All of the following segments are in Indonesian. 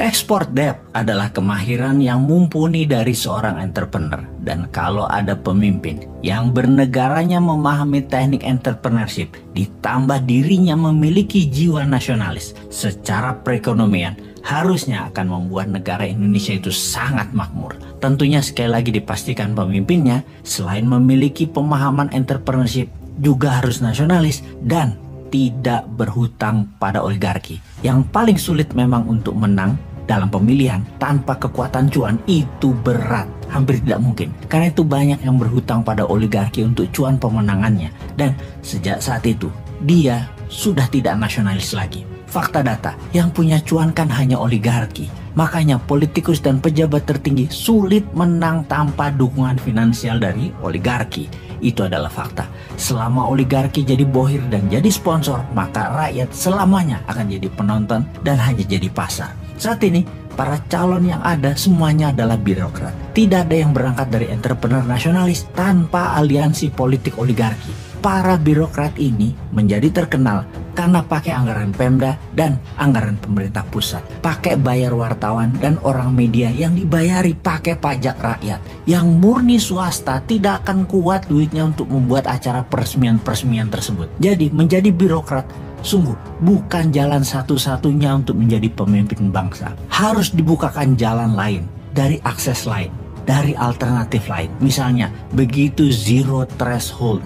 Export debt adalah kemahiran yang mumpuni dari seorang entrepreneur. Dan kalau ada pemimpin yang bernegaranya memahami teknik entrepreneurship, ditambah dirinya memiliki jiwa nasionalis secara perekonomian, harusnya akan membuat negara Indonesia itu sangat makmur. Tentunya sekali lagi dipastikan pemimpinnya selain memiliki pemahaman entrepreneurship juga harus nasionalis dan tidak berhutang pada oligarki. Yang paling sulit memang untuk menang dalam pemilihan tanpa kekuatan cuan itu berat, hampir tidak mungkin. Karena itu banyak yang berhutang pada oligarki untuk cuan pemenangannya. Dan sejak saat itu dia sudah tidak nasionalis lagi. Fakta data, yang punya cuan kan hanya oligarki. Makanya politikus dan pejabat tertinggi sulit menang tanpa dukungan finansial dari oligarki. Itu adalah fakta. Selama oligarki jadi bohir dan jadi sponsor, maka rakyat selamanya akan jadi penonton dan hanya jadi pasar. Saat ini, para calon yang ada semuanya adalah birokrat. Tidak ada yang berangkat dari entrepreneur nasionalis tanpa aliansi politik oligarki. Para birokrat ini menjadi terkenal karena pakai anggaran Pemda dan anggaran pemerintah pusat. Pakai bayar wartawan dan orang media yang dibayari pakai pajak rakyat. Yang murni swasta tidak akan kuat duitnya untuk membuat acara peresmian-peresmian tersebut. Jadi menjadi birokrat sungguh bukan jalan satu-satunya untuk menjadi pemimpin bangsa. Harus dibukakan jalan lain, dari akses lain, dari alternatif lain. Misalnya begitu zero threshold,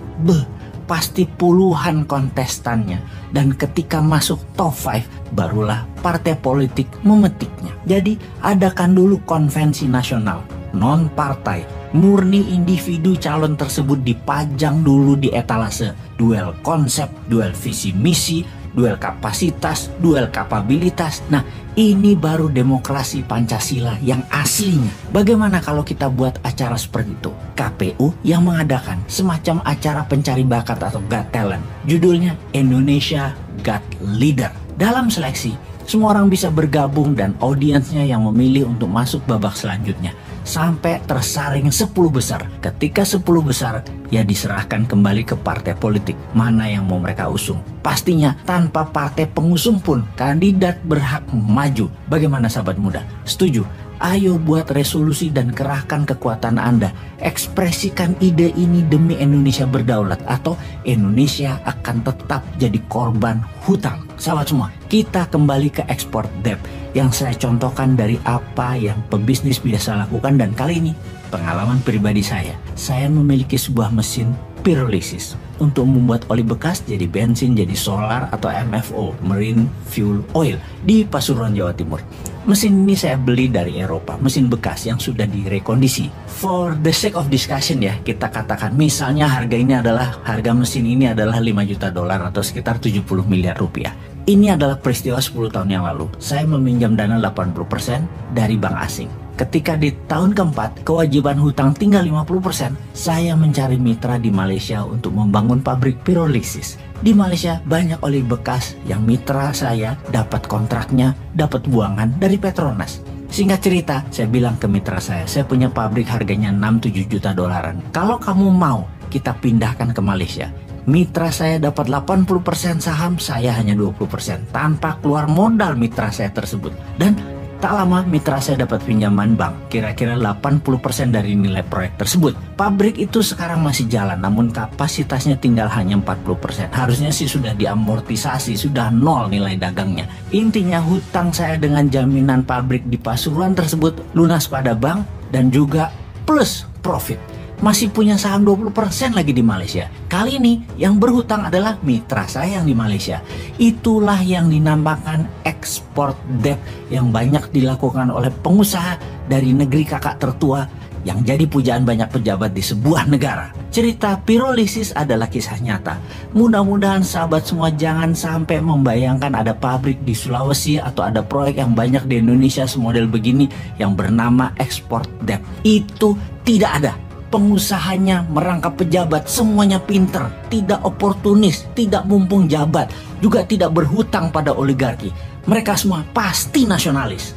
pasti puluhan kontestannya. Dan ketika masuk top 5, barulah partai politik memetiknya. Jadi adakan dulu konvensi nasional, non-partai, murni individu calon tersebut dipajang dulu di etalase. Duel konsep, duel visi misi, duel kapasitas, duel kapabilitas. Nah, ini baru demokrasi Pancasila yang aslinya. Bagaimana kalau kita buat acara seperti itu? KPU yang mengadakan semacam acara pencari bakat atau Got Talent. Judulnya Indonesia Got Leader. Dalam seleksi, semua orang bisa bergabung dan audiensnya yang memilih untuk masuk babak selanjutnya. Sampai tersaring 10 besar. Ketika 10 besar, ya diserahkan kembali ke partai politik. Mana yang mau mereka usung. Pastinya tanpa partai pengusung pun kandidat berhak maju. Bagaimana sahabat muda? Setuju? Ayo buat resolusi dan kerahkan kekuatan Anda. Ekspresikan ide ini demi Indonesia berdaulat atau Indonesia akan tetap jadi korban hutang. Sahabat semua, kita kembali ke export debt yang saya contohkan dari apa yang pebisnis biasa lakukan, dan kali ini pengalaman pribadi saya. Saya memiliki sebuah mesin pyrolysis untuk membuat oli bekas jadi bensin, jadi solar atau MFO, Marine Fuel Oil, di Pasuruan, Jawa Timur. Mesin ini saya beli dari Eropa, mesin bekas yang sudah direkondisi. For the sake of discussion ya, kita katakan misalnya harga mesin ini adalah 5 juta dolar atau sekitar 70 miliar rupiah. Ini adalah peristiwa 10 tahun yang lalu. Saya meminjam dana 80% dari bank asing. Ketika di tahun keempat, kewajiban hutang tinggal 50%, saya mencari mitra di Malaysia untuk membangun pabrik pyrolysis. Di Malaysia banyak oli bekas yang mitra saya dapat kontraknya, dapat buangan dari Petronas. Singkat cerita, saya bilang ke mitra saya punya pabrik harganya 6-7 juta dolaran. Kalau kamu mau, kita pindahkan ke Malaysia. Mitra saya dapat 80% saham, saya hanya 20%. Tanpa keluar modal mitra saya tersebut. Dan tak lama mitra saya dapat pinjaman bank, kira-kira 80% dari nilai proyek tersebut. Pabrik itu sekarang masih jalan, namun kapasitasnya tinggal hanya 40%. Harusnya sih sudah diamortisasi, sudah nol nilai dagangnya. Intinya hutang saya dengan jaminan pabrik di Pasuruan tersebut lunas pada bank dan juga plus profit. Masih punya saham 20% lagi di Malaysia. Kali ini yang berhutang adalah mitra saya yang di Malaysia. Itulah yang dinamakan export debt yang banyak dilakukan oleh pengusaha dari negeri kakak tertua yang jadi pujaan banyak pejabat di sebuah negara. Cerita pyrolysis adalah kisah nyata. Mudah-mudahan sahabat semua jangan sampai membayangkan ada pabrik di Sulawesi atau ada proyek yang banyak di Indonesia semodel begini yang bernama export debt. Itu tidak ada. Pengusahanya merangkap pejabat, semuanya pinter, tidak oportunis, tidak mumpung jabat, juga tidak berhutang pada oligarki. Mereka semua pasti nasionalis.